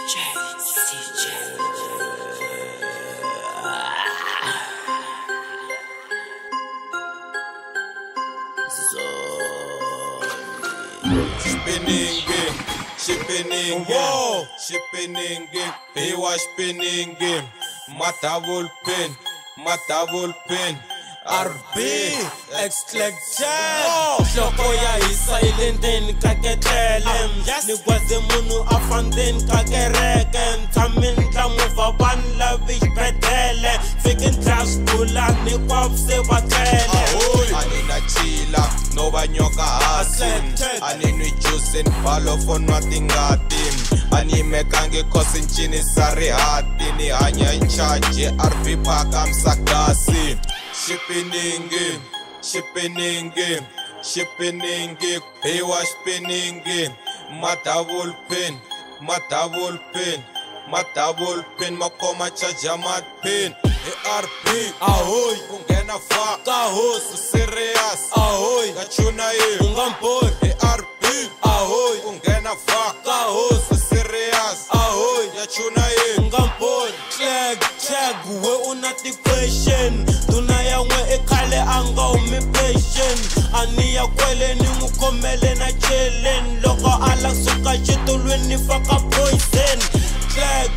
Shipping, he was spinning, Matavul pin, RB, Extraction. Shoko ya silent in kaketlelem. Nikwaze munu afandin kakereken. Tamin tamuva ban lavish bedele. Fikin trash kula nikwapse batele. Anina chila, no banyoka asim. Aninu juicing, follow for nothing atim. Anime kange kosin chini sari hatini. Anya in charge, RB pakam sakasi. Shipping, he was spinning, Matavul pin, Makoma chajamat pin, RP, ahoy, ungena faka hos, serious, ahoy, gachuna ungampor, RP, ahoy, ungena faka hos, serious, ahoy, gachuna ungampor, check, we unati question. Ekale anga umi patient. Aniya kwele ni mukomele na chelen. Loko ala suka jitulweni faka poison. Check,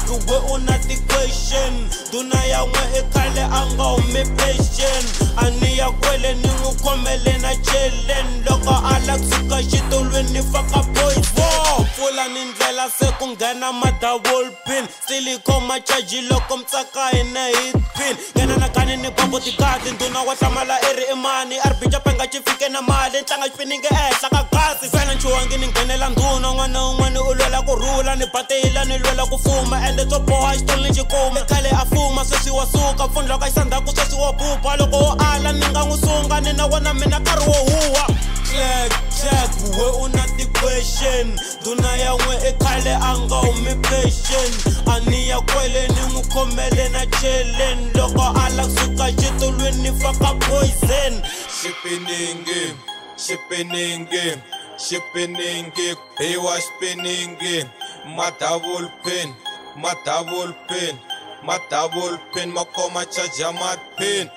we unati question. Dunaya we ekale anga umi patient. Aniya kwele ni mukomele na chelen. Loko ala suka jitulweni faka poison. Fula nindlela sekungena madouble pin. Siliko machaji loko mtsaka ina hit pin. Gena na kani ni bambo tikati. Nduna wa shamala eri imani. Arbija penga chifike na mali. Ntanga chipininge saka gasi. Fena nchuwangi ningenela nduna. Ngwana ulwela kurula. Ni batila ni lwela kufuma. Ende topoha istoli njikuma. Ekale afuma sesi wasuka. Fundla ka isandaku sesi wapupa. Loko ala ninga ngusunga. Nina wana mina kari wo huwa. Check, we unati question. Dunaya we ekale anga umi patient. Aniya kwele ni mukomele na chelen. Loko ala suka jitulweni faka poison. Shipping, he was spinning, Matavul pin, Makoma chajamat pin,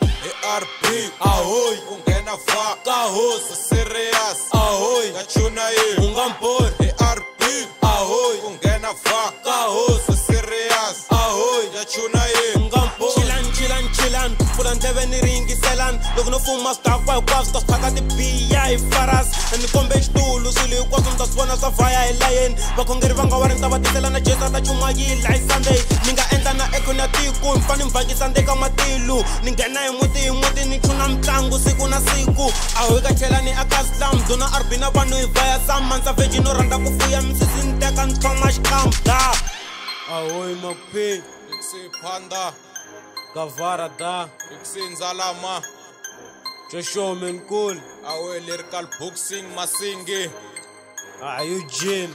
RP, ahoy, ungena faka hos, serious, ahoy, gachuna ungampor, RP, ahoy, ungena faka hos, serious, ahoy, gachuna ungampor. Chilan, fulan deve ni ringi selan. Loko no fuma staffa kwa sto staka ti biya ifaras. Ni kombe stulu sili kwa sto swana safaya elayen. Bakongeri vanga warenta batisela na jesa ta chuma yila Sunday. Ninga enda na ekona tiku mfani mbangi sande kama tilu. Ningena imuti ni chuna mtangu siku na siku. Aweka chela ni akaslam. Duna arbina banu ivaya samansa veji no randa kufuya msisi nteka ntomash kamda. Ahoy mapi, Iksi panda, Gavara da, Iksi nzalama, Joshua Menkul, awe lyrical boxing masingi. Eugene.